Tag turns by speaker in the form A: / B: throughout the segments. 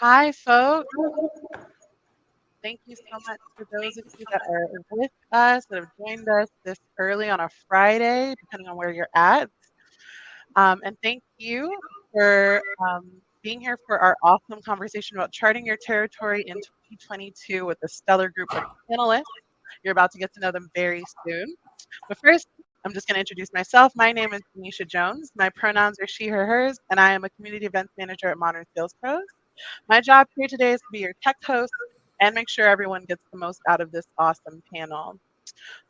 A: Hi, folks. Thank you so much for those of you that are with us, that have joined us this early on a Friday, depending on where you're at. And thank you for being here for our awesome conversation about charting your territory in 2022 with a stellar group of panelists. You're about to get to know them very soon. But first, I'm just going to introduce myself. My name is Tanisha Jones. My pronouns are she, her, hers, and I am a community events manager at Modern Sales Pros. My job here today is to be your tech host and make sure everyone gets the most out of this awesome panel.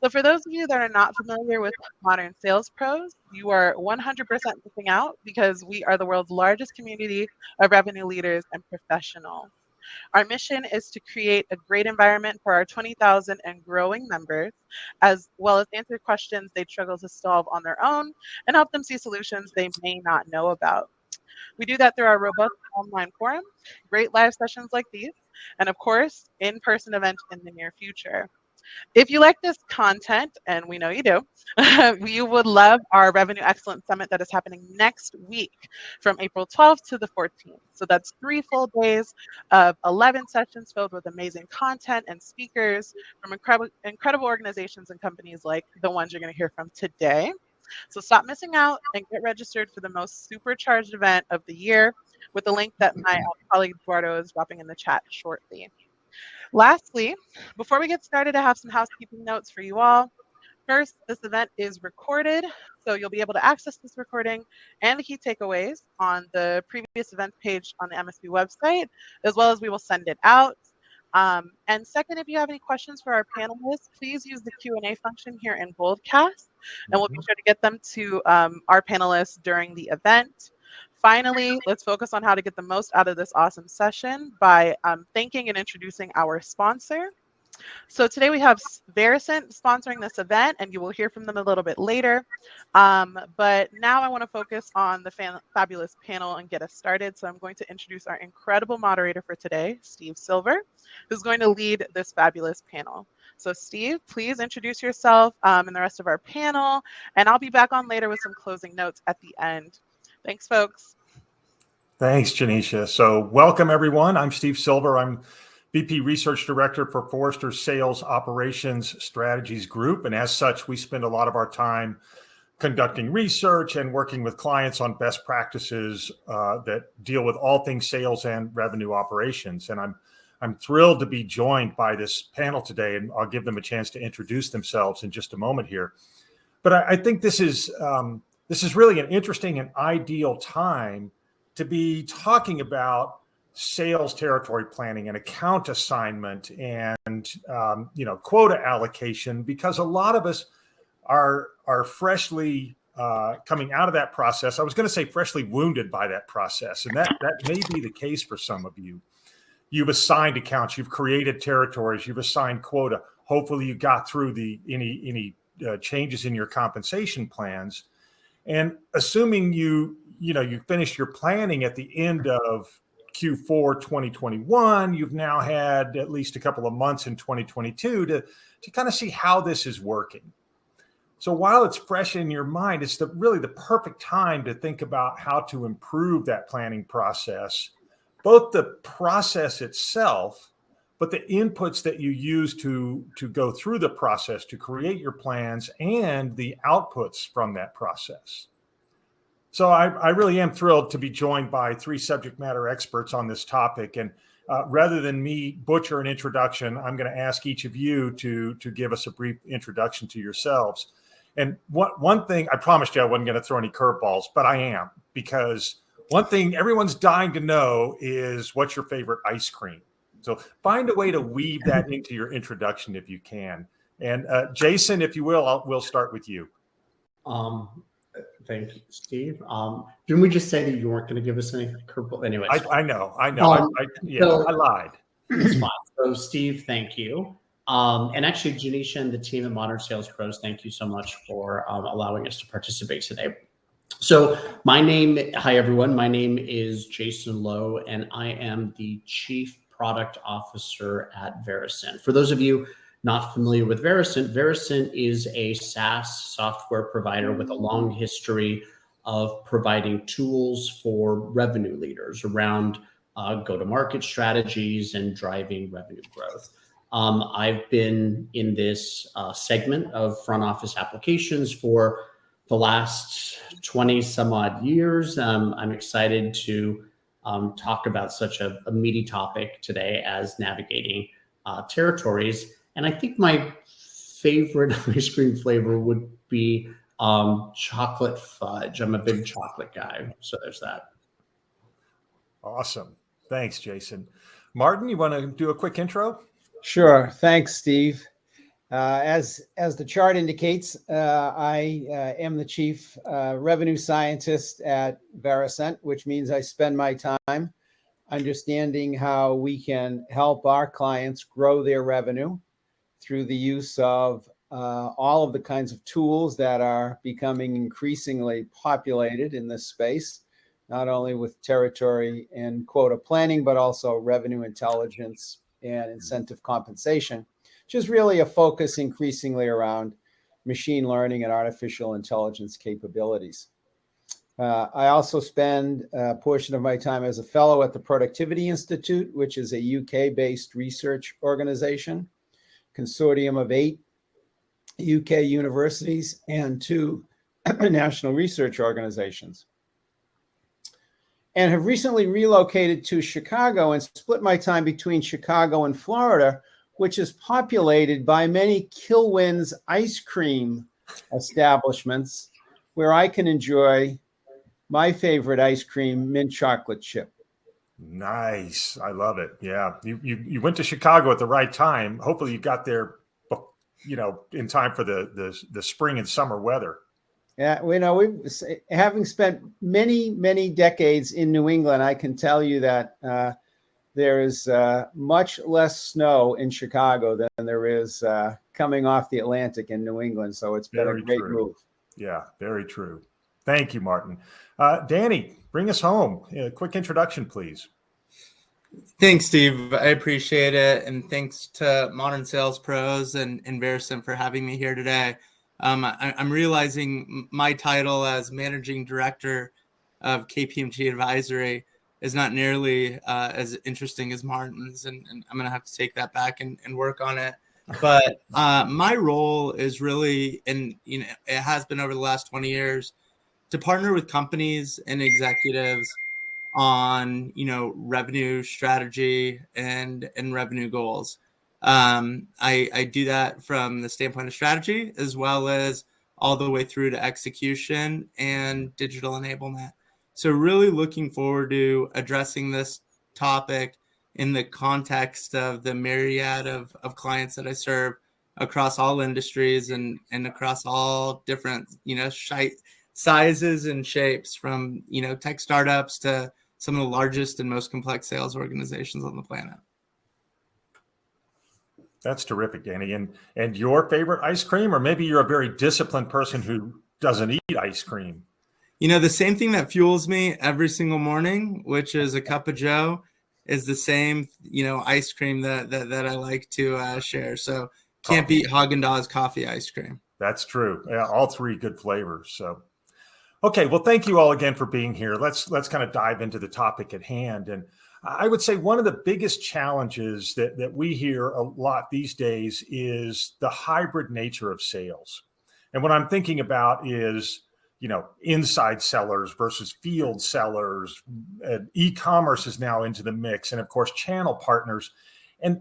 A: So for those of you that are not familiar with Modern Sales Pros, you are 100% missing out because we are the world's largest community of revenue leaders and professionals. Our mission is to create a great environment for our 20,000 and growing members, as well as answer questions they struggle to solve on their own and help them see solutions they may not know about. We do that through our robust online forum, great live sessions like these, and of course, in-person events in the near future. If you like this content, and we know you do, you would love our Revenue Excellence Summit that is happening next week from April 12th to the 14th. So that's 3 full days of 11 sessions filled with amazing content and speakers from incredible organizations and companies like the ones you're going to hear from today. So stop missing out and get registered for the most supercharged event of the year with the link that my colleague Eduardo is dropping in the chat shortly. Lastly, before we get started, I have some housekeeping notes for you all. First, this event is recorded, so you'll be able to access this recording and the key takeaways on the previous event page on the MSP website, as well as we will send it out. And second, if you have any questions for our panelists, please use the Q&A function here in Boldcast, and we'll be sure to get them to our panelists during the event. Finally, let's focus on how to get the most out of this awesome session by thanking and introducing our sponsor. So today we have Varicent sponsoring this event, and you will hear from them a little bit later. But now I want to focus on the fabulous panel and get us started. So I'm going to introduce our incredible moderator for today, Steve Silver, who's going to lead this fabulous panel. So Steve, please introduce yourself and the rest of our panel, and I'll be back on later with some closing notes at the end. Thanks, folks.
B: Thanks, Janisha. So welcome, everyone. I'm Steve Silver. I'm VP Research Director for Forrester Sales Operations Strategies Group. And as such, we spend a lot of our time conducting research and working with clients on best practices that deal with all things sales and revenue operations. And I'm thrilled to be joined by this panel today, and I'll give them a chance to introduce themselves in just a moment here. But I think this is really an interesting and ideal time to be talking about sales territory planning and account assignment and quota allocation, because a lot of us are freshly coming out of that process. I was going to say freshly wounded by that process, and that may be the case for some of you. You've assigned accounts, you've created territories, you've assigned quota. Hopefully, you got through any changes in your compensation plans, and assuming you finished your planning at the end of Q4 2021, you've now had at least a couple of months in 2022 to kind of see how this is working. So while it's fresh in your mind, it's really the perfect time to think about how to improve that planning process, both the process itself, but the inputs that you use to go through the process to create your plans and the outputs from that process. So I really am thrilled to be joined by 3 subject matter experts on this topic. And rather than me butcher an introduction, I'm going to ask each of you to give us a brief introduction to yourselves. And one thing, I promised you I wasn't going to throw any curveballs, but I am, because one thing everyone's dying to know is, what's your favorite ice cream? So find a way to weave that into your introduction if you can. And Jason, if you will, we'll start with you.
C: Thank you, Steve. Didn't we just say that you weren't going to give us any curveball? Anyways,
B: I know. I lied.
C: It's fine. So, Steve, thank you. And actually, Janisha and the team at Modern Sales Pros, thank you so much for allowing us to participate today. So, hi everyone. My name is Jason Lowe, and I am the Chief Product Officer at Varicent. For those of you not familiar with Varicent, Varicent is a SaaS software provider with a long history of providing tools for revenue leaders around go-to-market strategies, and driving revenue growth. I've been in this segment of front office applications for the last 20 some odd years. I'm excited to talk about such a meaty topic today as navigating territories. And I think my favorite ice cream flavor would be chocolate fudge. I'm a big chocolate guy, so there's that.
B: Awesome. Thanks, Jason. Martin, you want to do a quick intro?
D: Sure. Thanks, Steve. As the chart indicates, I am the chief revenue scientist at Varicent, which means I spend my time understanding how we can help our clients grow their revenue through the use of all of the kinds of tools that are becoming increasingly populated in this space, not only with territory and quota planning, but also revenue intelligence and incentive compensation, which is really a focus increasingly around machine learning and artificial intelligence capabilities. I also spend a portion of my time as a fellow at the Productivity Institute, which is a UK-based research organization, consortium of 8 UK universities and 2 national research organizations, and have recently relocated to Chicago and split my time between Chicago and Florida, which is populated by many Kilwins ice cream establishments where I can enjoy my favorite ice cream, mint chocolate chip.
B: Nice. I love it. Yeah. You went to Chicago at the right time. Hopefully you got there, in time for the spring and summer weather.
D: Yeah, having spent many decades in New England, I can tell you that there is much less snow in Chicago than there is coming off the Atlantic in New England. So it's been a great move.
B: Yeah, very true. Thank you, Martin. Danny, bring us home. A quick introduction, please.
E: Thanks, Steve. I appreciate it. And thanks to Modern Sales Pros and Varicent for having me here today. I'm realizing my title as Managing Director of KPMG Advisory is not nearly as interesting as Martin's, and I'm going to have to take that back and work on it. But my role is really, and it has been over the last 20 years, to partner with companies and executives on revenue strategy and revenue goals. I do that from the standpoint of strategy as well as all the way through to execution and digital enablement. So really looking forward to addressing this topic in the context of the myriad of clients that I serve across all industries and across all different sizes and shapes, from tech startups to some of the largest and most complex sales organizations on the planet.
B: That's terrific, Danny. And your favorite ice cream, or maybe you're a very disciplined person who doesn't eat ice cream?
E: The same thing that fuels me every single morning, which is a cup of Joe, is the same, ice cream that I like to share. So can't beat Haagen-Dazs coffee ice cream.
B: That's true. Yeah, all 3 good flavors. So, okay. Well, thank you all again for being here. Let's kind of dive into the topic at hand. And I would say one of the biggest challenges that we hear a lot these days is the hybrid nature of sales. And what I'm thinking about is, inside sellers versus field sellers. E-commerce is now into the mix, and of course, channel partners. And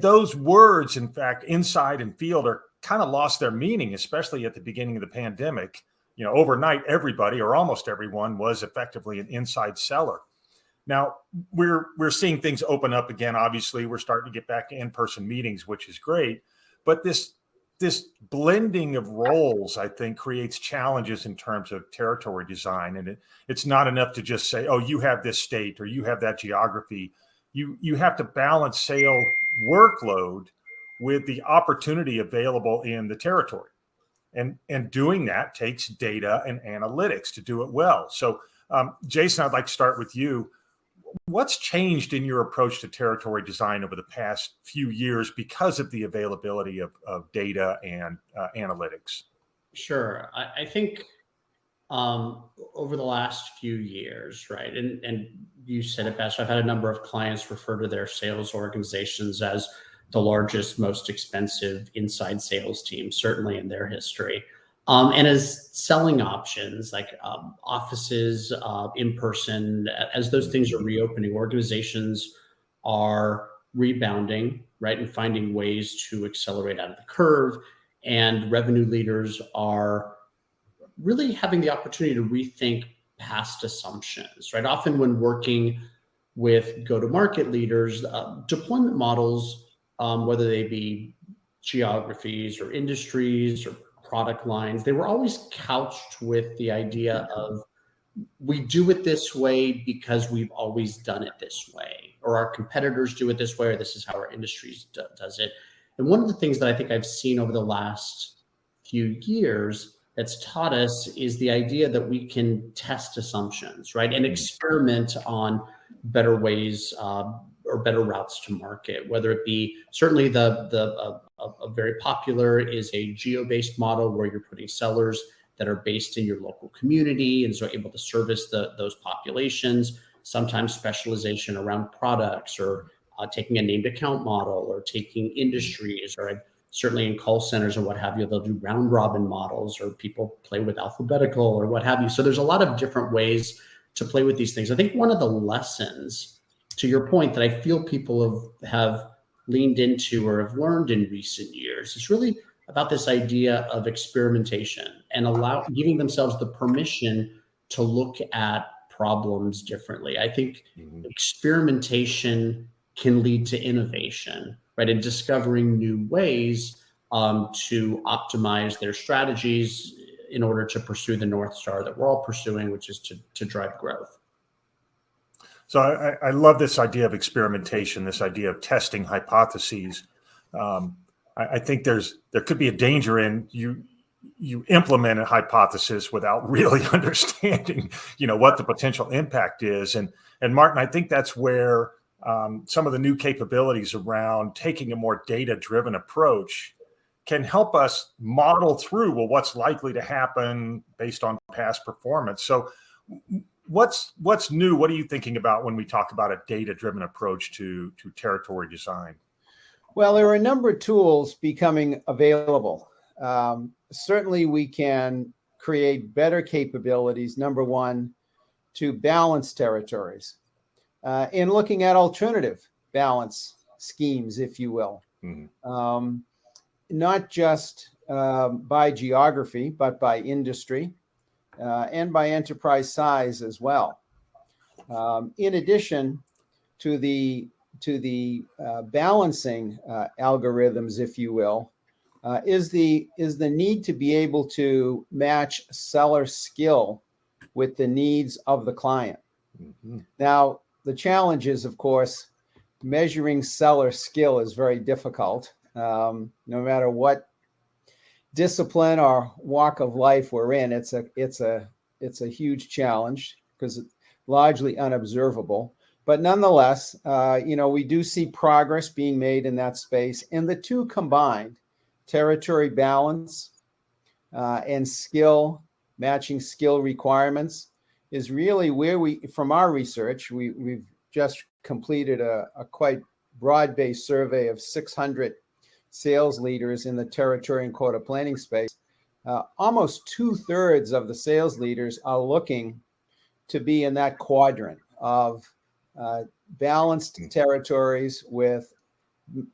B: those words, in fact, inside and field, are kind of lost their meaning, especially at the beginning of the pandemic. Overnight, everybody or almost everyone was effectively an inside seller. Now we're seeing things open up again. Obviously, we're starting to get back to in-person meetings, which is great. But this blending of roles, I think, creates challenges in terms of territory design. And it's not enough to just say, oh, you have this state or you have that geography. You have to balance sale workload with the opportunity available in the territory. And doing that takes data and analytics to do it well. So, Jason, I'd like to start with you. What's changed in your approach to territory design over the past few years because of the availability of data and analytics?
C: Sure. I think over the last few years, right? And you said it best. I've had a number of clients refer to their sales organizations as the largest, most expensive inside sales team, certainly in their history. And as selling options like offices, in person, as those things are reopening, organizations are rebounding, right? And finding ways to accelerate out of the curve. And revenue leaders are really having the opportunity to rethink past assumptions, right? Often when working with go-to-market leaders, deployment models, whether they be geographies or industries or product lines, they were always couched with the idea of, we do it this way because we've always done it this way, or our competitors do it this way, or this is how our industry does it. And one of the things that I think I've seen over the last few years that's taught us is the idea that we can test assumptions, right? And experiment on better ways or better routes to market, whether it be certainly a very popular is a geo-based model where you're putting sellers that are based in your local community and so able to service those populations, sometimes specialization around products or taking a named account model or taking industries, or certainly in call centers and what have you, they'll do round robin models or people play with alphabetical or what have you. So there's a lot of different ways to play with these things. I think one of the lessons, to your point, that I feel people have leaned into or have learned in recent years is really about this idea of experimentation and giving themselves the permission to look at problems differently. I think experimentation can lead to innovation, right? And discovering new ways to optimize their strategies in order to pursue the North Star that we're all pursuing, which is to drive growth.
B: So I love this idea of experimentation, this idea of testing hypotheses. I think there could be a danger in you implement a hypothesis without really understanding, what the potential impact is. And Martin, I think that's where some of the new capabilities around taking a more data-driven approach can help us model through, well, what's likely to happen based on past performance. So what's new? What are you thinking about when we talk about a data-driven approach to territory design?
D: Well, there are a number of tools becoming available. Certainly, we can create better capabilities, number one, to balance territories in looking at alternative balance schemes, if you will. Mm-hmm. Not just by geography, but by industry and by enterprise size as well. In addition to the balancing algorithms, if you will, is the need to be able to match seller skill with the needs of the client. Mm-hmm. Now, the challenge is, of course, measuring seller skill is very difficult. No matter what discipline or walk of life we're in, it's a huge challenge because it's largely unobservable. But nonetheless, we do see progress being made in that space, and the two combined, territory balance and skill, matching skill requirements, is really where from our research, we've just completed a quite broad-based survey of 600 sales leaders in the territory and quota planning space. Almost 2/3 of the sales leaders are looking to be in that quadrant of balanced territories with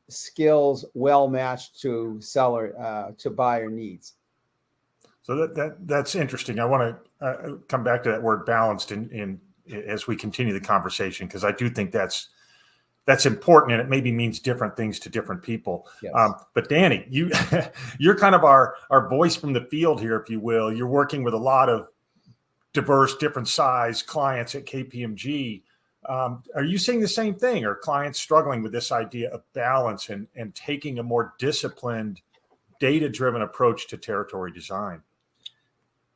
D: skills well matched to seller to buyer needs.
B: So that's interesting. I want to come back to that word balanced in as we continue the conversation, because I do think that's important, and it maybe means different things to different people. Yes. But Danny, you're kind of our voice from the field here, if you will. You're working with a lot of diverse, different size clients at KPMG. Are you seeing the same thing? Are clients struggling with this idea of balance and taking a more disciplined, data-driven approach to territory design?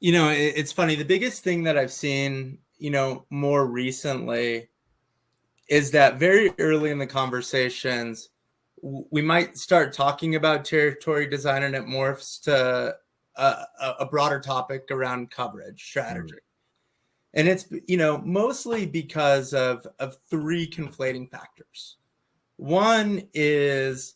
E: It's funny. The biggest thing that I've seen, more recently is that very early in the conversations, we might start talking about territory design and it morphs to a broader topic around coverage strategy. And it's, mostly because of three conflating factors. One is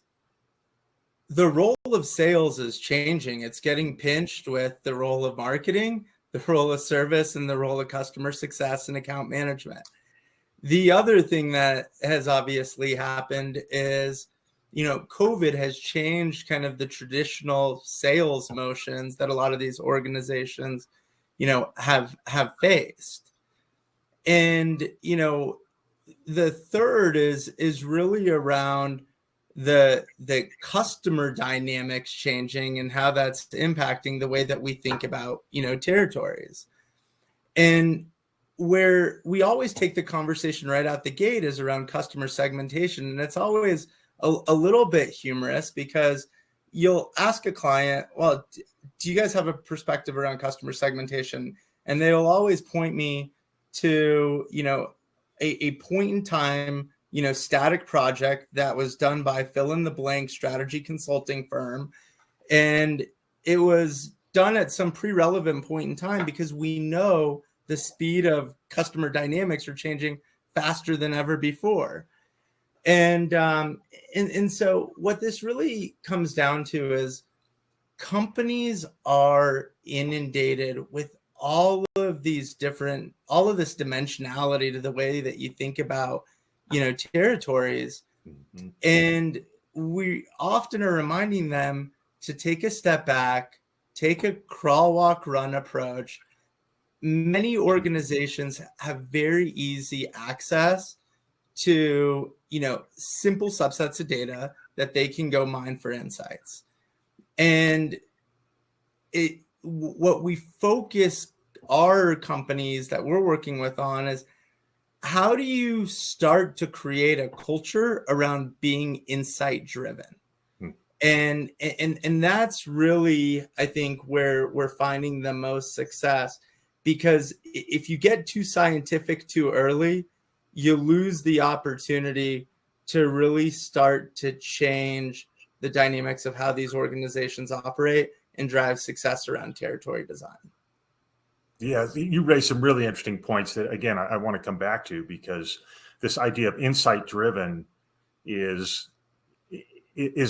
E: the role of sales is changing. It's getting pinched with the role of marketing, the role of service, and the role of customer success and account management. The other thing that has obviously happened is, COVID has changed kind of the traditional sales motions that a lot of these organizations, have faced. And, the third is really around the customer dynamics changing and how that's impacting the way that we think about, territories. And where we always take the conversation right out the gate is around customer segmentation. And it's always a little bit humorous because you'll ask a client, well, do you guys have a perspective around customer segmentation? And they'll always point me to, a point in time, static project that was done by fill in the blank strategy consulting firm. And it was done at some pre-relevant point in time because we know the speed of customer dynamics are changing faster than ever before. And so what this really comes down to is companies are inundated with all of this dimensionality to the way that you think about, territories. Mm-hmm. And we often are reminding them to take a step back, take a crawl, walk, run approach. Many organizations have very easy access to, simple subsets of data that they can go mine for insights. And what we focus our companies that we're working with on is how do you start to create a culture around being insight driven? And that's really, I think, where we're finding the most success, because if you get too scientific too early, you lose the opportunity to really start to change the dynamics of how these organizations operate and drive success around territory design.
B: Yeah, you raised some really interesting points that, again, I want to come back to, because this idea of insight driven is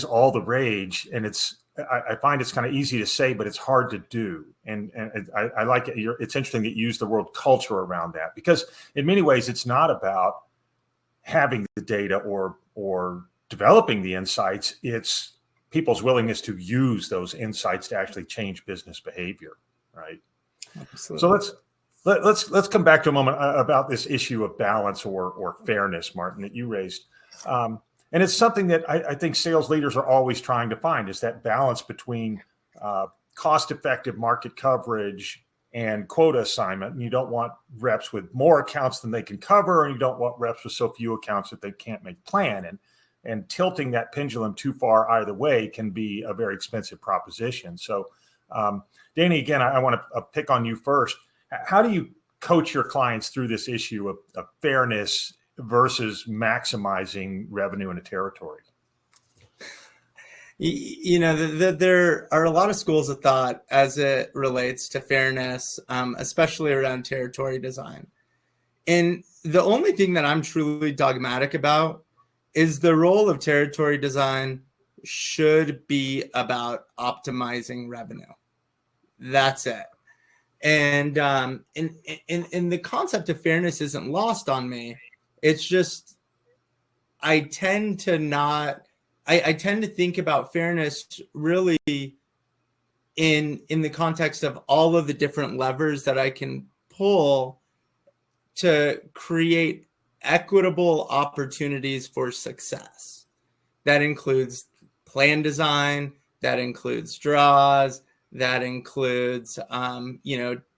B: all the rage, and I find it's kind of easy to say, but it's hard to do. And I like it. It's interesting that you use the word culture around that, because in many ways it's not about having the data or developing the insights. It's people's willingness to use those insights to actually change business behavior, right? Absolutely. So let's come back to a moment about this issue of balance or fairness, Martin, that you raised. And it's something that I think sales leaders are always trying to find, is that balance between cost-effective market coverage and quota assignment. And you don't want reps with more accounts than they can cover, and you don't want reps with so few accounts that they can't make plan. And tilting that pendulum too far either way can be a very expensive proposition. So, Danny, again, I want to pick on you first. How do you coach your clients through this issue of fairness versus maximizing revenue in a territory?
E: There are a lot of schools of thought as it relates to fairness, especially around territory design. And the only thing that I'm truly dogmatic about is the role of territory design should be about optimizing revenue. That's it. And the concept of fairness isn't lost on me. It's just I tend to think about fairness really in the context of all of the different levers that I can pull to create equitable opportunities for success. That includes plan design, that includes draws, that includes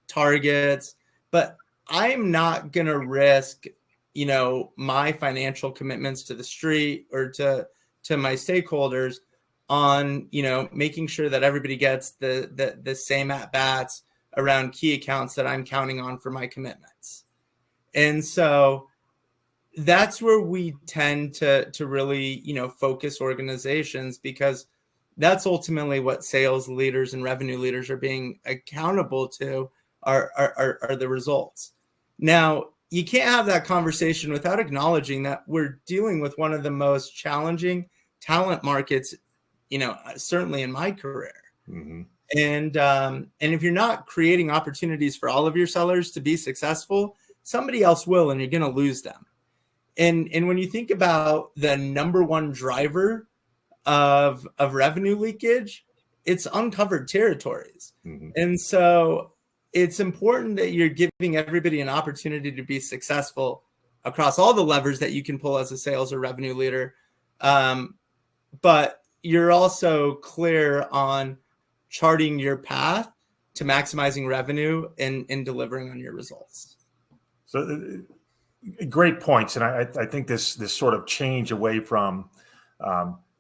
E: targets. But I'm not going to risk my financial commitments to the street or to my stakeholders on making sure that everybody gets the same at bats around key accounts that I'm counting on for my commitments. And so that's where we tend to really focus organizations, because that's ultimately what sales leaders and revenue leaders are being accountable to, are the results. Now, you can't have that conversation without acknowledging that we're dealing with one of the most challenging talent markets, certainly in my career.
B: Mm-hmm.
E: And if you're not creating opportunities for all of your sellers to be successful, somebody else will, and you're going to lose them. And when you think about the number one driver of revenue leakage, it's uncovered territories.
B: Mm-hmm.
E: And so it's important that you're giving everybody an opportunity to be successful across all the levers that you can pull as a sales or revenue leader. But you're also clear on charting your path to maximizing revenue and delivering on your results.
B: So great points. And I think this sort of change away from,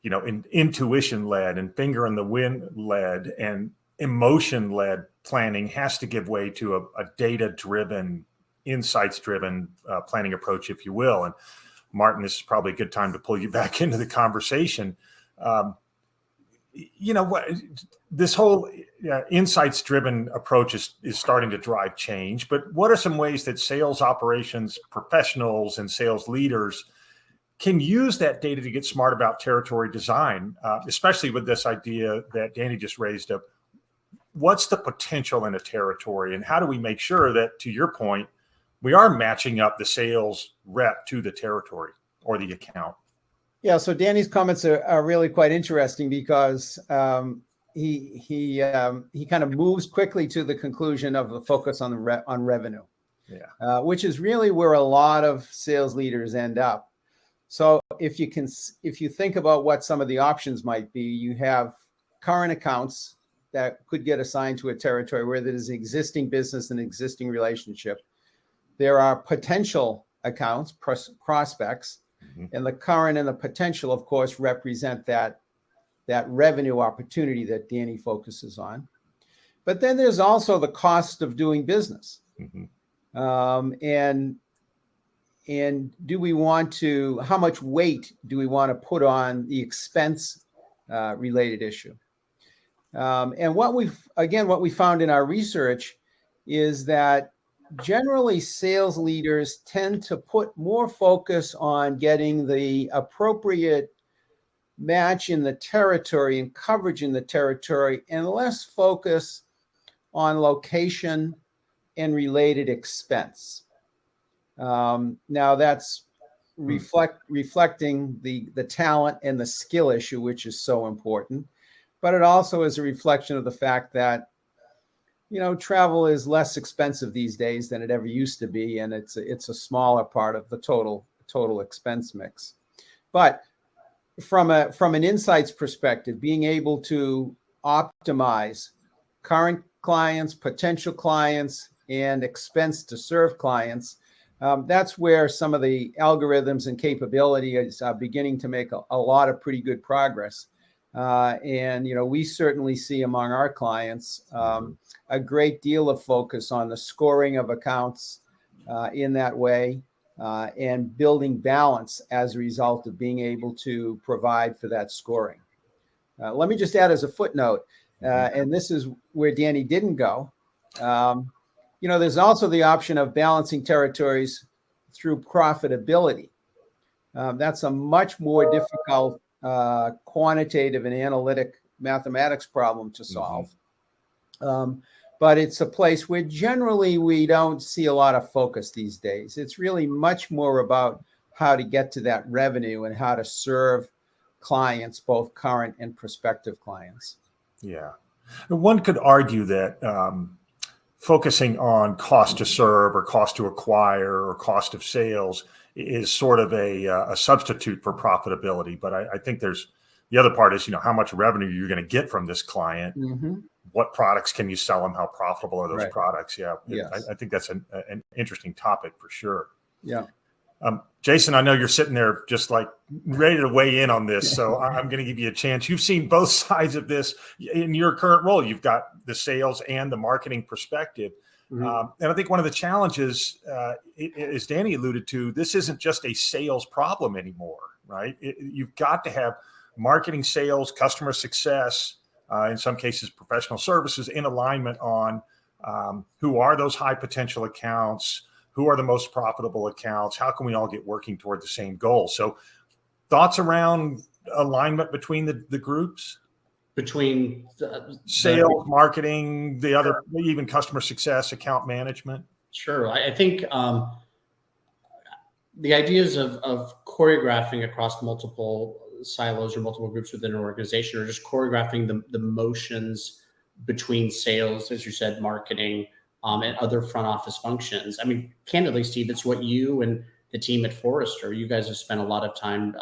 B: intuition-led and finger in the wind led and emotion-led planning has to give way to a data-driven, insights-driven planning approach, if you will. And Martin, this is probably a good time to pull you back into the conversation. This whole insights-driven approach is starting to drive change. But what are some ways that sales operations professionals and sales leaders can use that data to get smart about territory design, especially with this idea that Danny just raised up? What's the potential in a territory, and how do we make sure that, to your point, we are matching up the sales rep to the territory or the account?
D: Yeah, so Danny's comments are really quite interesting because he kind of moves quickly to the conclusion of the focus on revenue, which is really where a lot of sales leaders end up. So if you think about what some of the options might be, you have current accounts that could get assigned to a territory where there's existing business and existing relationship. There are potential accounts, prospects. And the current and the potential, of course, represent that revenue opportunity that Danny focuses on. But then there's also the cost of doing business. Mm-hmm. And do we want to, how much weight do we want to put on the expense related issue? And what we found in our research is that generally, sales leaders tend to put more focus on getting the appropriate match in the territory and coverage in the territory, and less focus on location and related expense. Now, that's reflecting the talent and the skill issue, which is so important. But it also is a reflection of the fact that travel is less expensive these days than it ever used to be, and it's a smaller part of the total expense mix. But from an insights perspective, being able to optimize current clients, potential clients, and expense to serve clients, that's where some of the algorithms and capabilities are beginning to make a lot of pretty good progress. And we certainly see among our clients a great deal of focus on the scoring of accounts in that way, and building balance as a result of being able to provide for that scoring. Let me just add as a footnote, and this is where Danny didn't go. There's also the option of balancing territories through profitability. That's a much more difficult quantitative and analytic mathematics problem to solve. But it's a place where generally we don't see a lot of focus these days. It's really much more about how to get to that revenue and how to serve clients, both current and prospective clients.
B: Yeah. One could argue that focusing on cost to serve or cost to acquire or cost of sales is sort of a substitute for profitability. But I think there's the other part is, how much revenue you're going to get from this client. Mm-hmm. What products can you sell them? How profitable are those products? Yeah. Yes. I think that's an interesting topic for sure.
D: Yeah.
B: Jason, I know you're sitting there just like ready to weigh in on this. So I'm going to give you a chance. You've seen both sides of this in your current role. You've got the sales and the marketing perspective. Mm-hmm. And I think one of the challenges, as Danny alluded to, this isn't just a sales problem anymore, right? You've got to have marketing, sales, customer success, in some cases, professional services, in alignment on who are those high potential accounts, who are the most profitable accounts, how can we all get working toward the same goal? So thoughts around alignment between the groups?
C: Between
B: sales, marketing, the other, even customer success, account management?
C: Sure. I think the ideas of choreographing across multiple silos or multiple groups within an organization, or just choreographing the motions between sales, as you said, marketing, and other front office functions. I mean, candidly, Steve, it's what you and the team at Forrester, you guys have spent a lot of time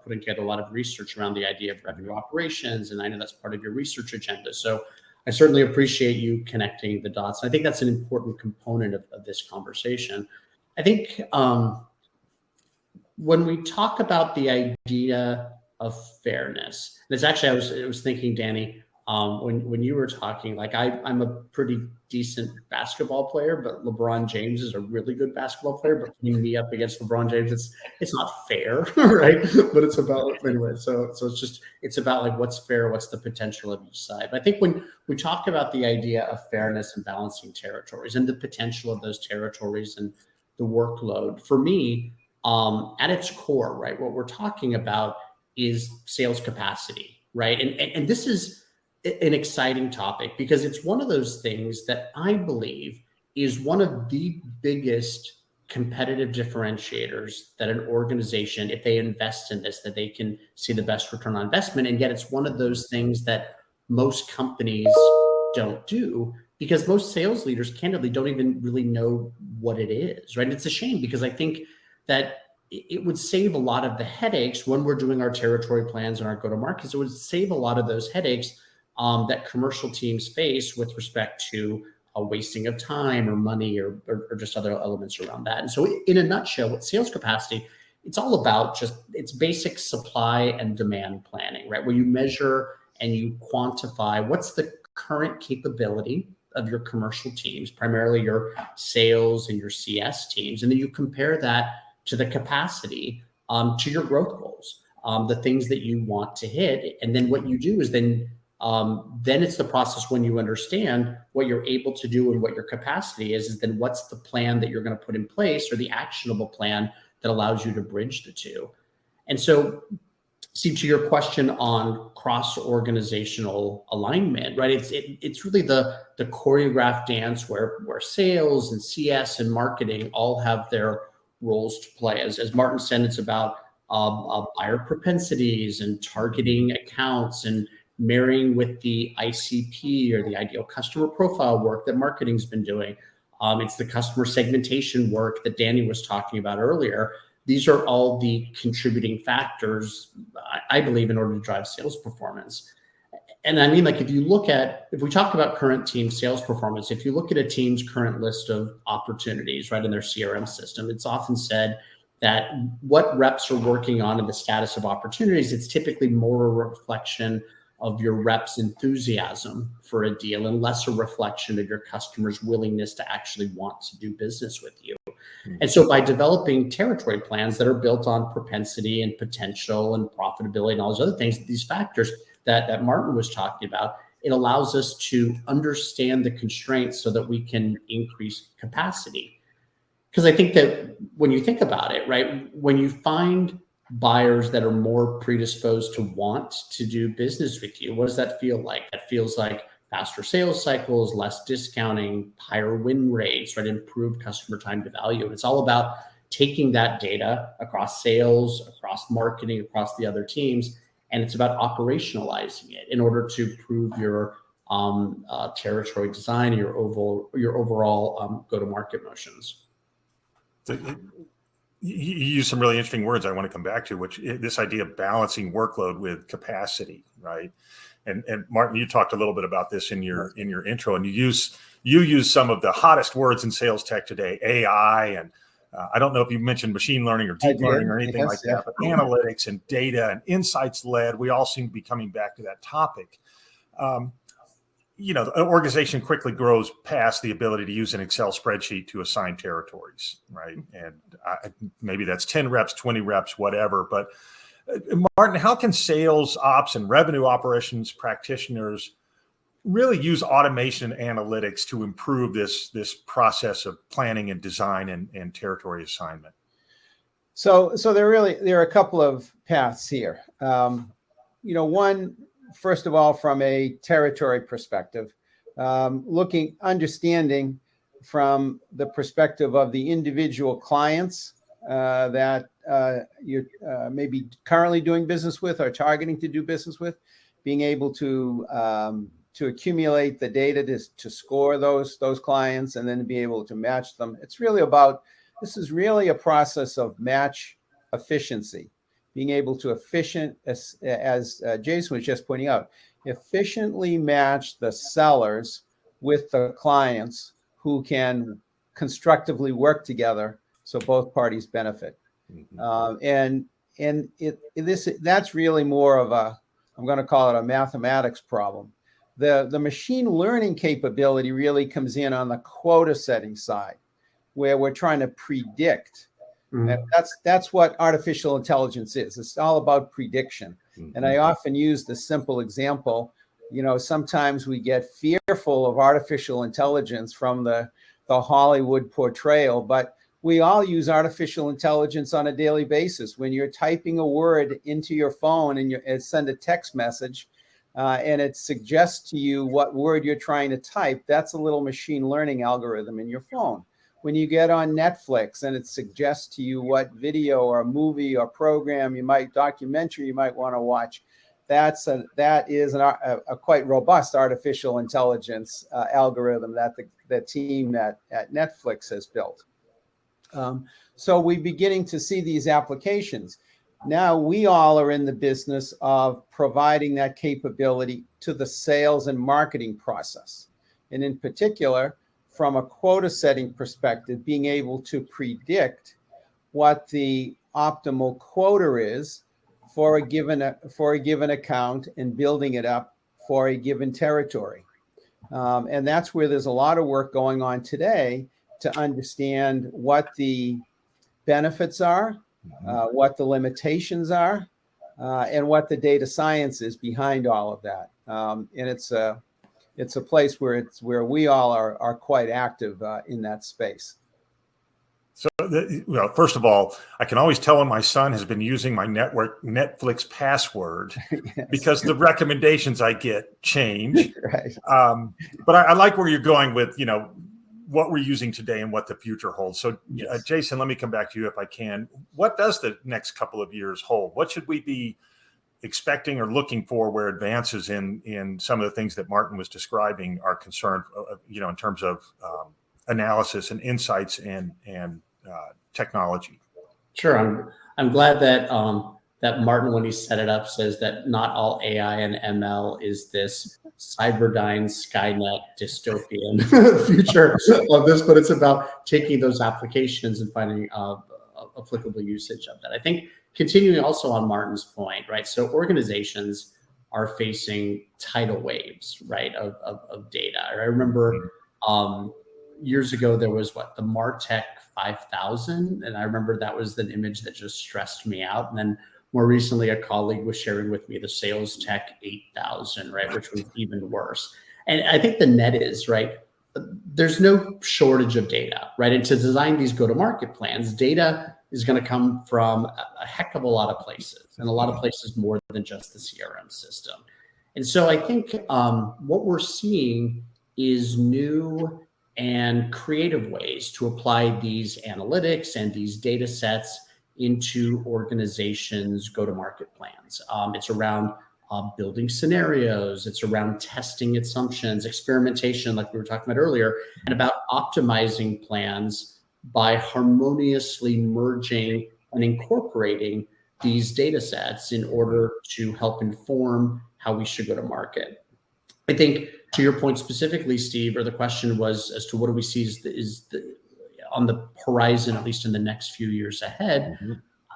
C: putting together a lot of research around the idea of revenue operations, and I know that's part of your research agenda. So I certainly appreciate you connecting the dots. I think that's an important component of this conversation. I think when we talk about the idea of fairness, and it's actually, I was thinking, Danny, when you were talking, like I'm a pretty decent basketball player, but LeBron James is a really good basketball player. But putting me up against LeBron James, it's not fair, right? But it's about, anyway. So it's about like what's fair, what's the potential of each side. But I think when we talk about the idea of fairness and balancing territories and the potential of those territories and the workload, for me, at its core, right, what we're talking about is sales capacity, right? And this is an exciting topic because it's one of those things that I believe is one of the biggest competitive differentiators that an organization, if they invest in this, that they can see the best return on investment. And yet it's one of those things that most companies don't do because most sales leaders candidly don't even really know what it is, right? And it's a shame because I think that it would save a lot of the headaches when we're doing our territory plans and our go-to-markets. It would save a lot of those headaches that commercial teams face with respect to a wasting of time or money or just other elements around that. And so in a nutshell, with sales capacity, it's all about it's basic supply and demand planning, right? Where you measure and you quantify what's the current capability of your commercial teams, primarily your sales and your CS teams. And then you compare that to the capacity to your growth goals, the things that you want to hit. And then what you do is then it's the process when you understand what you're able to do and what your capacity is then what's the plan that you're going to put in place or the actionable plan that allows you to bridge the two. And so, Steve, to your question on cross-organizational alignment, right? It's really the choreographed dance where sales and CS and marketing all have their roles to play. As Martin said, it's about buyer propensities and targeting accounts and marrying with the ICP or the ideal customer profile work that marketing's been doing. It's the customer segmentation work that Danny was talking about earlier. These are all the contributing factors, I believe, in order to drive sales performance. And I mean, like, if we talk about current team sales performance, if you look at a team's current list of opportunities, right, in their CRM system, it's often said that what reps are working on in the status of opportunities, it's typically more a reflection of your reps' enthusiasm for a deal and less a reflection of your customer's willingness to actually want to do business with you. And so by developing territory plans that are built on propensity and potential and profitability and all those other things, these factors that Martin was talking about, it allows us to understand the constraints so that we can increase capacity. Because I think that when you think about it, right, when you find buyers that are more predisposed to want to do business with you, what does that feel like? That feels like faster sales cycles, less discounting, higher win rates, right? Improved customer time to value. And it's all about taking that data across sales, across marketing, across the other teams, and it's about operationalizing it in order to prove your territory design, your overall go-to-market motions.
B: You use some really interesting words I want to come back to, which is this idea of balancing workload with capacity, right? And Martin, you talked a little bit about this in your intro, and you use some of the hottest words in sales tech today, AI, and I don't know if you mentioned machine learning or deep learning or anything like that, but analytics and data and insights led, we all seem to be coming back to that topic. The organization quickly grows past the ability to use an Excel spreadsheet to assign territories, right? And maybe that's 10 reps, 20 reps, whatever. But Martin, how can sales ops and revenue operations practitioners really use automation analytics to improve this process of planning and design and territory assignment?
D: So there are a couple of paths here. One, first of all, from a territory perspective, understanding from the perspective of the individual clients that you're maybe currently doing business with or targeting to do business with, being able to accumulate the data to score those clients and then to be able to match them. This is really a process of match efficiency, being able to as Jason was just pointing out, efficiently match the sellers with the clients who can constructively work together so both parties benefit. That's really more of I'm going to call it a mathematics problem. The machine learning capability really comes in on the quota setting side, where we're trying to predict. And that's what artificial intelligence is. It's all about prediction. And I often use the simple example, sometimes we get fearful of artificial intelligence from the Hollywood portrayal, but we all use artificial intelligence on a daily basis. When you're typing a word into your phone and send a text message, and it suggests to you what word you're trying to type, that's a little machine learning algorithm in your phone. When you get on Netflix and it suggests to you what video or movie or program documentary you might want to watch, that is a quite robust artificial intelligence algorithm that the team at Netflix has built. So we're beginning to see these applications. Now we all are in the business of providing that capability to the sales and marketing process. And in particular, from a quota setting perspective, being able to predict what the optimal quota is for a given account and building it up for a given territory. And that's where there's a lot of work going on today to understand what the benefits are, what the limitations are, and what the data science is behind all of that. And it's a place where we all are quite active in that space.
B: So, first of all, I can always tell when my son has been using my Netflix password yes. because the recommendations I get change.
D: Right.
B: But I like where you're going with, what we're using today and what the future holds. So, yes. Jason, let me come back to you if I can. What does the next couple of years hold? What should we be expecting or looking for where advances in some of the things that Martin was describing are concerned, in terms of analysis and insights and technology?
C: Sure. I'm glad that Martin, when he set it up, says that not all AI and ML is this Cyberdyne Skynet dystopian future of this, but it's about taking those applications and finding applicable usage of that. I think continuing also on Martin's point, right? So organizations are facing tidal waves, right, of data. I remember years ago there was the Martech 5000, and I remember that was an image that just stressed me out. And then more recently, a colleague was sharing with me the Sales Tech 8000, right, which was even worse. And I think the net is, right, there's no shortage of data, right? And to design these go-to-market plans, data is going to come from a heck of a lot of places, and a lot of places more than just the CRM system. And so I think what we're seeing is new and creative ways to apply these analytics and these data sets into organizations' go-to-market plans. It's around building scenarios. It's around testing assumptions, experimentation, like we were talking about earlier, and about optimizing plans by harmoniously merging and incorporating these data sets in order to help inform how we should go to market. I think to your point specifically, Steve, or the question was as to what do we see is on the horizon, at least in the next few years ahead. Mm-hmm.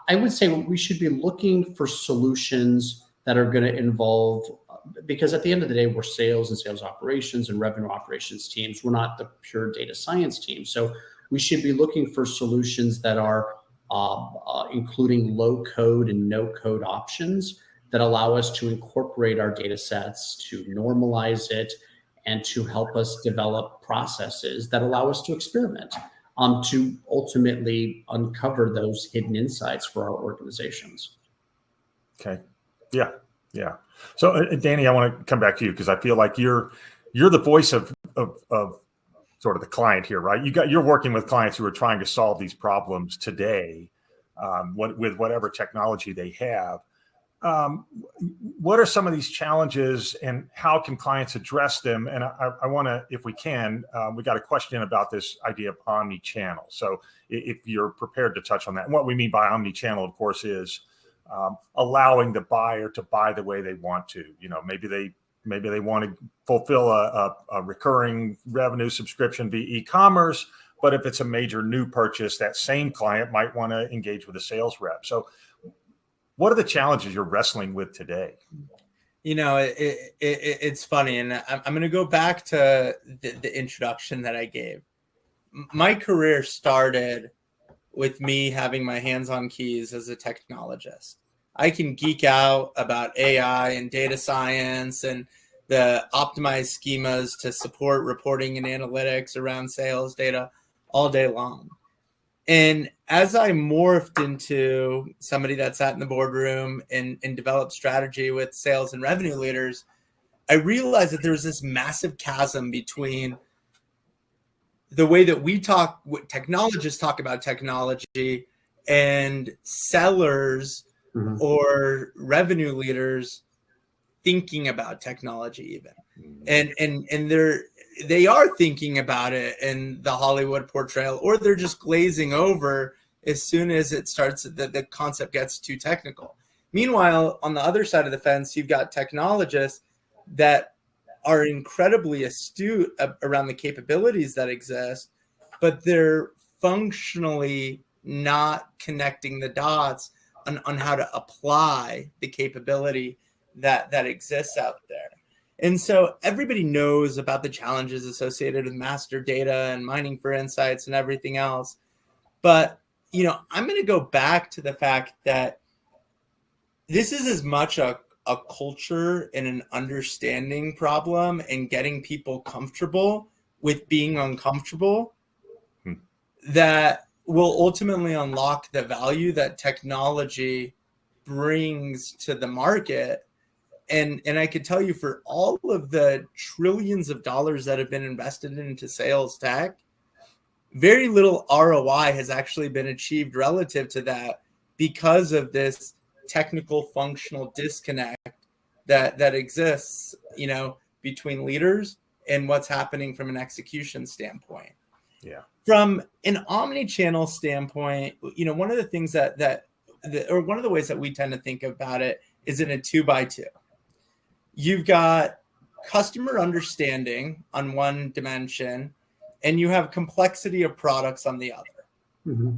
C: I would say we should be looking for solutions that are going to involve, because at the end of the day, we're sales and sales operations and revenue operations teams. We're not the pure data science team. So we should be looking for solutions that are including low code and no code options that allow us to incorporate our data sets, to normalize it, and to help us develop processes that allow us to experiment, to ultimately uncover those hidden insights for our organizations.
B: Okay. Yeah. Yeah. So Danny, I want to come back to you because I feel like you're the voice of sort of the client here, right? You're working with clients who are trying to solve these problems today, with whatever technology they have. What are some of these challenges and how can clients address them? And I want to, if we can, we got a question about this idea of omni-channel. So if you're prepared to touch on that, and what we mean by omni-channel, of course, is allowing the buyer to buy the way they want to. Maybe they want to fulfill a recurring revenue subscription via e-commerce, but if it's a major new purchase, that same client might want to engage with a sales rep. So what are the challenges you're wrestling with today?
E: It's funny, and I'm going to go back to the introduction that I gave. My career started with me having my hands on keys as a technologist. I can geek out about AI and data science and the optimized schemas to support reporting and analytics around sales data all day long. And as I morphed into somebody that sat in the boardroom and developed strategy with sales and revenue leaders, I realized that there was this massive chasm between the way that what technologists talk about technology and sellers or revenue leaders thinking about technology even. And they are thinking about it in the Hollywood portrayal, or they're just glazing over as soon as it starts, the concept gets too technical. Meanwhile, on the other side of the fence, you've got technologists that are incredibly astute around the capabilities that exist, but they're functionally not connecting the dots on how to apply the capability that exists out there. And so everybody knows about the challenges associated with master data and mining for insights and everything else. But, I'm going to go back to the fact that this is as much a culture and an understanding problem and getting people comfortable with being uncomfortable that will ultimately unlock the value that technology brings to the market. And I could tell you, for all of the trillions of dollars that have been invested into sales tech, very little ROI has actually been achieved relative to that because of this technical functional disconnect that exists, between leaders and what's happening from an execution standpoint.
B: Yeah.
E: From an omni-channel standpoint, one of the things or one of the ways that we tend to think about it is in a 2x2. You've got customer understanding on one dimension, and you have complexity of products on the other.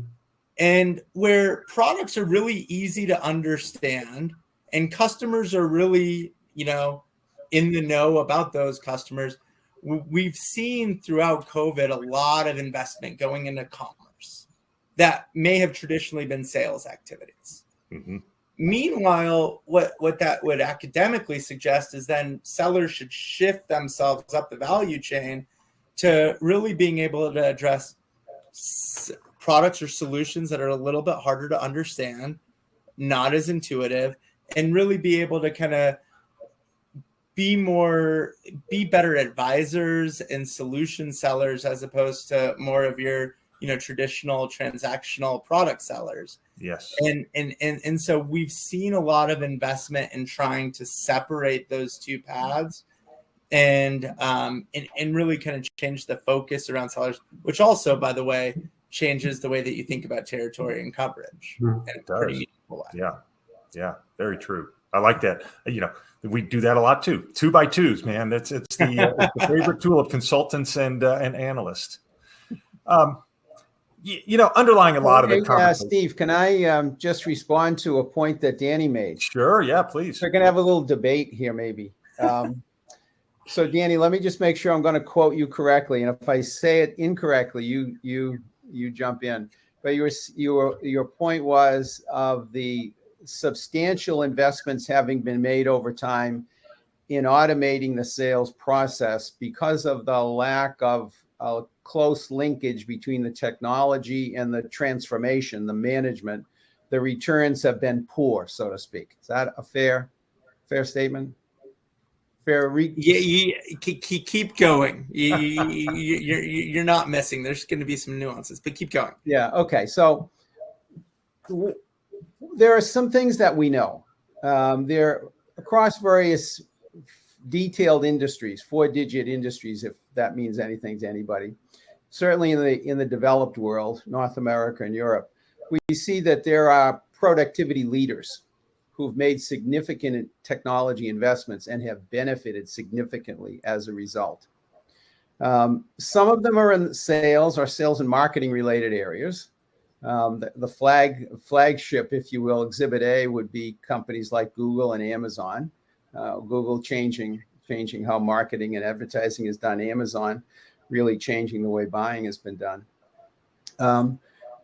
E: And where products are really easy to understand and customers are really, in the know about those customers, we've seen throughout COVID a lot of investment going into commerce that may have traditionally been sales activities. Meanwhile, what that would academically suggest is then sellers should shift themselves up the value chain to really being able to address products or solutions that are a little bit harder to understand, not as intuitive, and really be able to kind of be better advisors and solution sellers as opposed to more of your traditional transactional product sellers.
B: Yes.
E: And so we've seen a lot of investment in trying to separate those two paths and really kind of change the focus around sellers, which also, by the way, changes the way that you think about territory and coverage.
B: It does. Yeah. Very true. I like that. We do that a lot too. 2x2s, man. It's the favorite tool of consultants and analysts. Underlying a lot of the conversation.
D: Steve, can I just respond to a point that Danny made?
B: Sure. Yeah, please.
D: We're going to have a little debate here, maybe. So, Danny, let me just make sure I'm going to quote you correctly. And if I say it incorrectly, you jump in. but your point was of the substantial investments having been made over time in automating the sales process because of the lack of a close linkage between the technology and the transformation, the management. The returns have been poor, so to speak. Is that a fair statement?
E: Yeah, keep going. You're not missing. There's going to be some nuances, but keep going.
D: Yeah. Okay. So there are some things that we know. They're across various detailed industries, 4-digit industries, if that means anything to anybody. Certainly in the developed world, North America and Europe, we see that there are productivity leaders who've made significant technology investments and have benefited significantly as a result. Some of them are in sales or sales and marketing related areas. The flagship, if you will, exhibit A would be companies like Google and Amazon. Google changing how marketing and advertising is done. Amazon really changing the way buying has been done.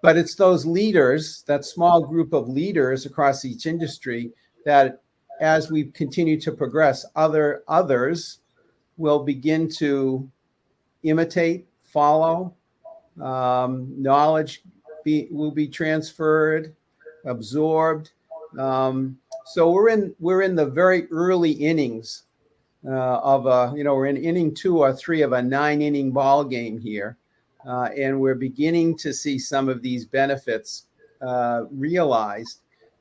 D: But it's those leaders, that small group of leaders across each industry, that as we continue to progress, others will begin to imitate, follow. Knowledge will be transferred, absorbed. So we're in the very early innings we're in inning 2 or 3 of a 9-inning ball game here. And we're beginning to see some of these benefits realized,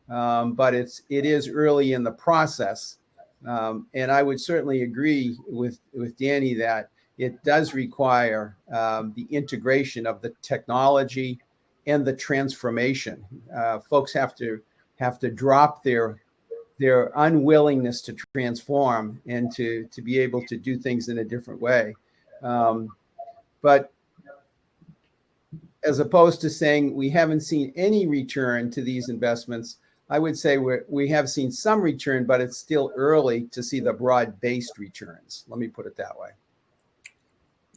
D: but it is early in the process. And I would certainly agree with Danny that it does require the integration of the technology and the transformation. Folks have to drop their unwillingness to transform and to be able to do things in a different way. But as opposed to saying we haven't seen any return to these investments, I would say we have seen some return, but it's still early to see the broad-based returns. Let me put it that way.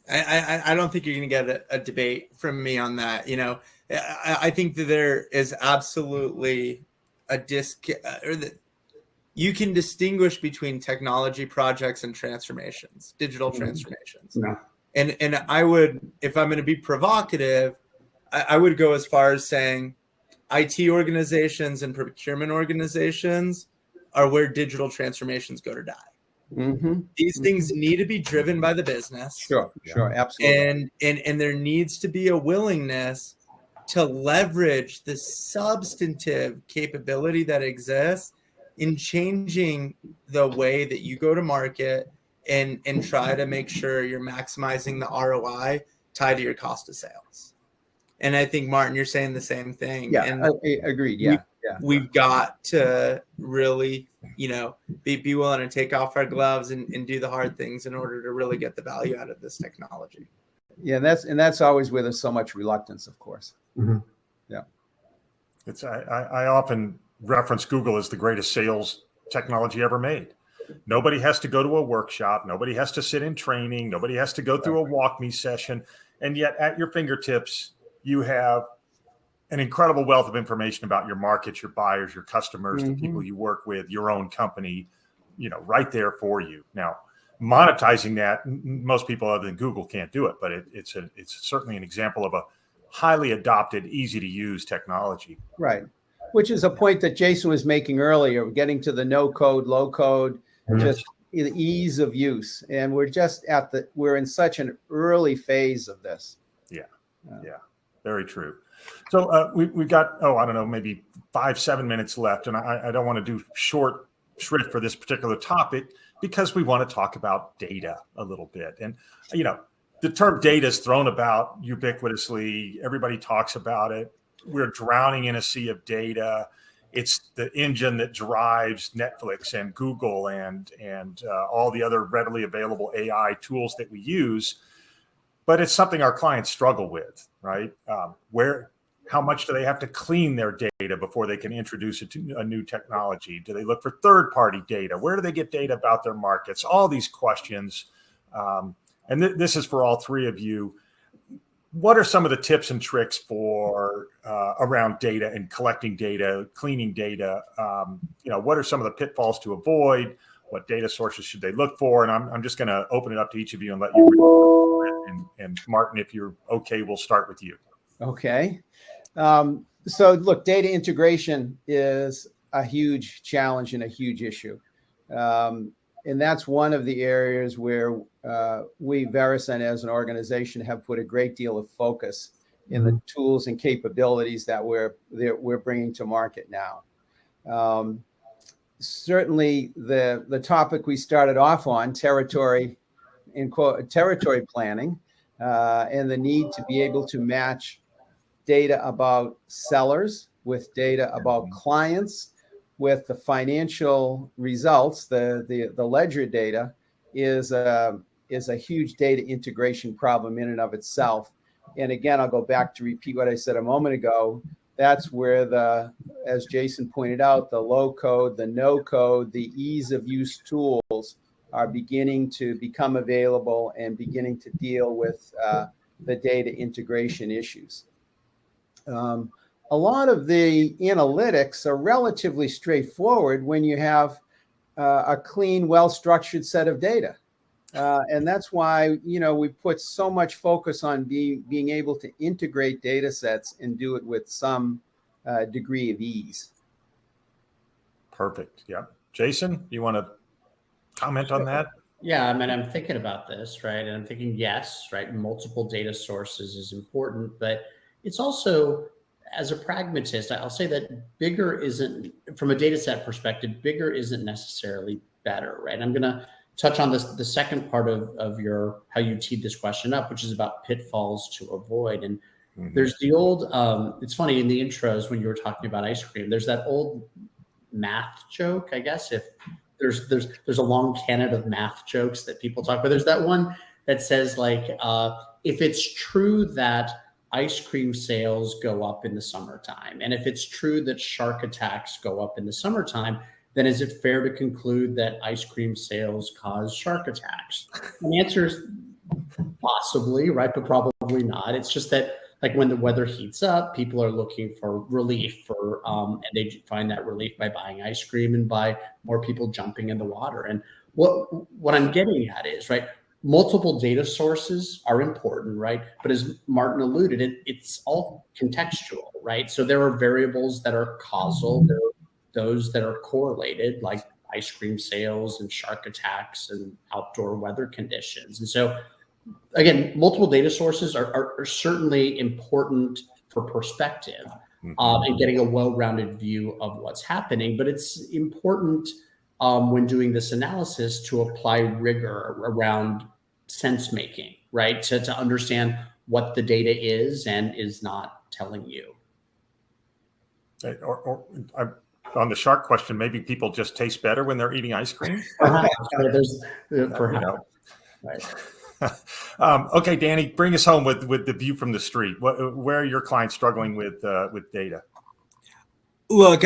E: I don't think you're going to get a debate from me on that. I think that there is absolutely a you can distinguish between technology projects and transformations, digital transformations.
D: No.
E: And I would, if I'm going to be provocative, I would go as far as saying IT organizations and procurement organizations are where digital transformations go to die.
D: Mm-hmm.
E: These things need to be driven by the business.
D: Sure, absolutely.
E: And there needs to be a willingness to leverage the substantive capability that exists in changing the way that you go to market and try to make sure you're maximizing the ROI tied to your cost of sales. And I think, Martin, you're saying the same thing.
D: Yeah,
E: and
D: agreed. Yeah.
E: We've got to really, be willing to take off our gloves and do the hard things in order to really get the value out of this technology.
D: Yeah, that's always where there's so much reluctance, of course.
B: Mm-hmm.
D: Yeah.
B: I often reference Google as the greatest sales technology ever made. Nobody has to go to a workshop. Nobody has to sit in training. Nobody has to go through a walk me session. And yet at your fingertips, you have an incredible wealth of information about your market, your buyers, your customers, the people you work with, your own company, right there for you. Now, monetizing that, most people other than Google can't do it, but it's certainly an example of a highly adopted, easy to use technology.
D: Right. Which is a point that Jason was making earlier, getting to the no code, low code, just the ease of use. And we're in such an early phase of this.
B: Yeah, very true. So we've got, I don't know, maybe 5-7 minutes left. And I don't want to do short shrift for this particular topic because we want to talk about data a little bit. And, the term data is thrown about ubiquitously. Everybody talks about it. We're drowning in a sea of data. It's the engine that drives Netflix and Google and all the other readily available AI tools that we use. But it's something our clients struggle with, right? How much do they have to clean their data before they can introduce it to a new technology? Do they look for third-party data? Where do they get data about their markets? All these questions. And this is for all three of you. what are some of the tips and tricks for around data and collecting data, cleaning data? What are some of the pitfalls to avoid? What data sources should they look for? And I'm just going to open it up to each of you and let you. And Martin, if you're okay, we'll start with you.
D: Okay. So look, data integration is a huge challenge and a huge issue. And that's one of the areas where we, Varicent, as an organization, have put a great deal of focus in the tools and capabilities that we're bringing to market now. Certainly, the topic we started off on, territory planning, and the need to be able to match data about sellers with data about clients, with the financial results, the ledger data is a huge data integration problem in and of itself. And again, I'll go back to repeat what I said a moment ago. That's where as Jason pointed out, the low code, the no code, the ease of use tools are beginning to become available and beginning to deal with the data integration issues. A lot of the analytics are relatively straightforward when you have a clean, well-structured set of data. And that's why, we put so much focus on being able to integrate data sets and do it with some degree of ease.
B: Perfect. Yeah. Jason, you want to comment on that?
C: Yeah, I mean, I'm thinking about this, right? And I'm thinking, yes, right, multiple data sources is important, but it's also, as a pragmatist, I'll say that bigger isn't, from a data set perspective, bigger isn't necessarily better, right? I'm going to touch on the second part of your, how you teed this question up, which is about pitfalls to avoid. And there's the old, it's funny, in the intros when you were talking about ice cream, there's that old math joke, I guess, if there's a long canon of math jokes that people talk about. There's that one that says, like, if it's true that ice cream sales go up in the summertime, and if it's true that shark attacks go up in the summertime, then is it fair to conclude that ice cream sales cause shark attacks? And the answer is possibly, right, but probably not. It's just that, like, when the weather heats up, people are looking for relief and they find that relief by buying ice cream and by more people jumping in the water. And what I'm getting at is, right, multiple data sources are important, right? But as Martin alluded, it's all contextual, right? So there are variables that are causal, there are those that are correlated, like ice cream sales and shark attacks and outdoor weather conditions. And so, again, multiple data sources are certainly important for perspective and getting a well-rounded view of what's happening. But it's important when doing this analysis to apply rigor around sense making, right? To understand what the data is and is not telling you.
B: On the shark question, maybe people just taste better when they're eating ice cream. Okay, Danny, bring us home with the view from the street. Where are your clients struggling with data?
E: Look,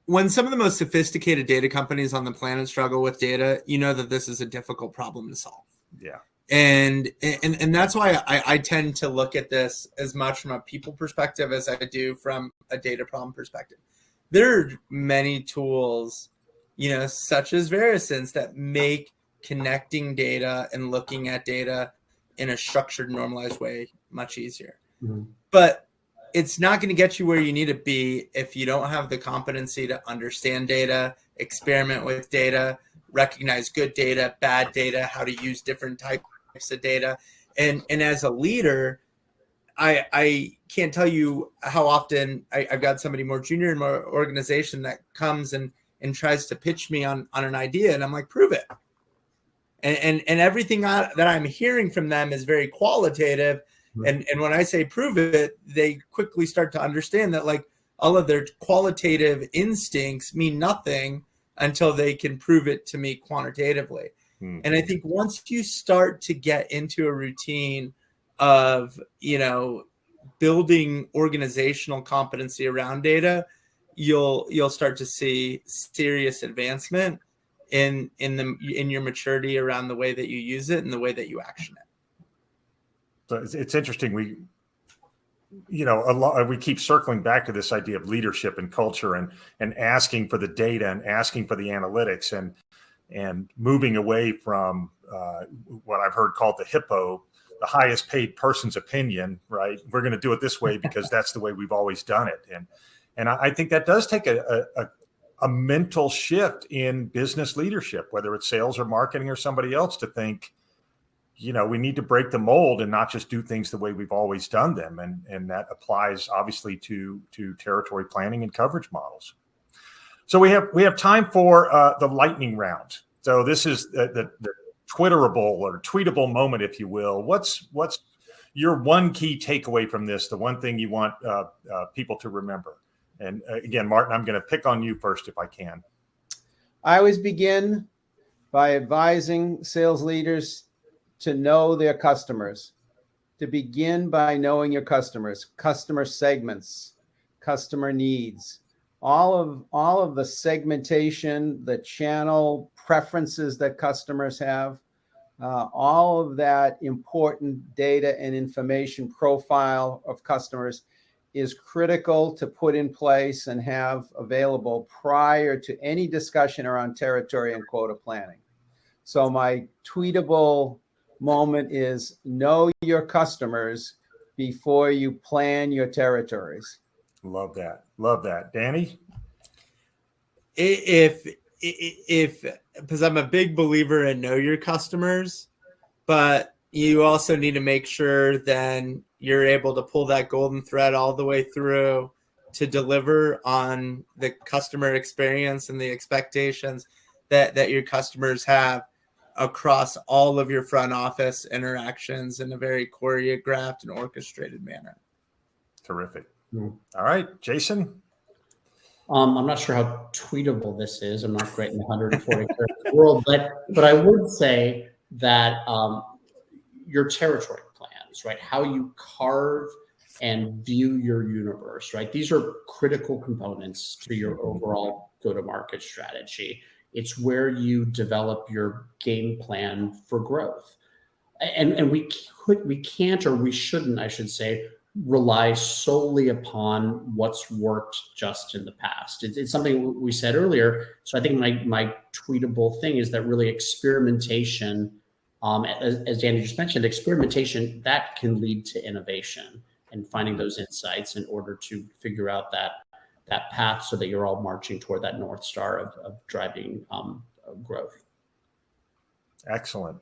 E: when some of the most sophisticated data companies on the planet struggle with data, that this is a difficult problem to solve.
B: Yeah.
E: And that's why I tend to look at this as much from a people perspective as I do from a data problem perspective. There are many tools, such as Varicent, that make connecting data and looking at data in a structured, normalized way much easier. But it's not going to get you where you need to be if you don't have the competency to understand data, experiment with data, recognize good data, bad data, how to use different types of data. And as a leader, I can't tell you how often I've got somebody more junior in my organization that comes and tries to pitch me on an idea, and I'm like, prove it. And everything that I'm hearing from them is very qualitative. And when I say prove it, they quickly start to understand that, like, all of their qualitative instincts mean nothing until they can prove it to me quantitatively. And I think once you start to get into a routine of, building organizational competency around data, you'll start to see serious advancement in your maturity around the way that you use it and the way that you action it.
B: So it's interesting. We keep circling back to this idea of leadership and culture and asking for the data and asking for the analytics and moving away from what I've heard called the HIPPO, the highest paid person's opinion, right? We're going to do it this way because that's the way we've always done it. And I think that does take a mental shift in business leadership, whether it's sales or marketing or somebody else, to think, we need to break the mold and not just do things the way we've always done them. And that applies obviously to territory planning and coverage models. So we have time for the lightning round. So this is the Twitterable or tweetable moment, if you will. What's your one key takeaway from this? The one thing you want people to remember? And again, Martin, I'm going to pick on you first if I can.
D: I always begin by advising sales leaders to know their customers, to begin by knowing your customers, customer segments, customer needs, all of the segmentation, the channel preferences that customers have, all of that important data and information profile of customers is critical to put in place and have available prior to any discussion around territory and quota planning. So my tweetable moment is know your customers before you plan your territories.
B: Love that. Love that. Danny?
E: If because I'm a big believer in know your customers, but you also need to make sure then you're able to pull that golden thread all the way through to deliver on the customer experience and the expectations that your customers have across all of your front office interactions in a very choreographed and orchestrated manner.
B: Terrific. All right, Jason?
C: I'm not sure how tweetable this is. I'm not great in the 140 character world, but I would say that your territory plans, right? How you carve and view your universe, right? These are critical components to your overall go-to-market strategy. It's where you develop your game plan for growth. And we can't, or we shouldn't, I should say, rely solely upon what's worked just in the past. It's something we said earlier. So I think my tweetable thing is that really experimentation, as Danny just mentioned, experimentation, that can lead to innovation and finding those insights in order to figure out that path so that you're all marching toward that North Star of driving growth.
B: Excellent.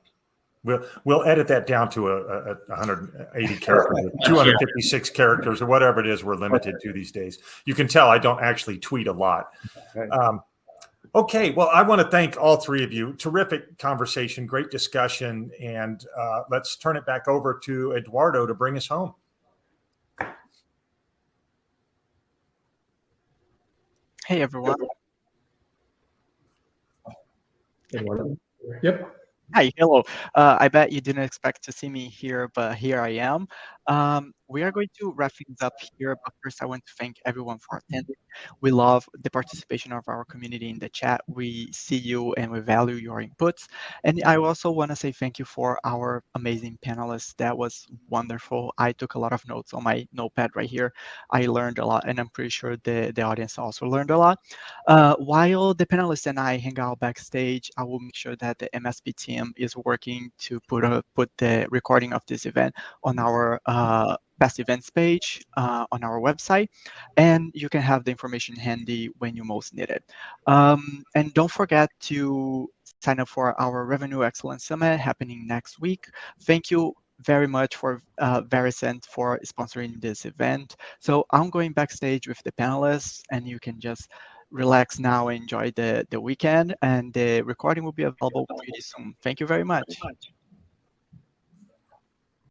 B: We'll edit that down to a 180 characters, 256 characters, or whatever it is we're limited to these days. You can tell I don't actually tweet a lot. Okay, well, I want to thank all three of you. Terrific conversation, great discussion, and let's turn it back over to Eduardo to bring us home.
F: Hey, everyone.
C: Eduardo? Yep.
F: Hi, hello. I bet you didn't expect to see me here, but here I am. We are going to wrap things up here, but first I want to thank everyone for attending. We love the participation of our community in the chat. We see you and we value your inputs. And I also want to say thank you for our amazing panelists. That was wonderful. I took a lot of notes on my notepad right here. I learned a lot, and I'm pretty sure the audience also learned a lot. While the panelists and I hang out backstage, I will make sure that the MSP team is working to put the recording of this event on our past events page on our website, and you can have the information handy when you most need it. And don't forget to sign up for our Revenue Excellence Summit happening next week. Thank you very much for Varicent for sponsoring this event. So I'm going backstage with the panelists, and you can just relax now and enjoy the weekend, and the recording will be available pretty soon. Thank you very much.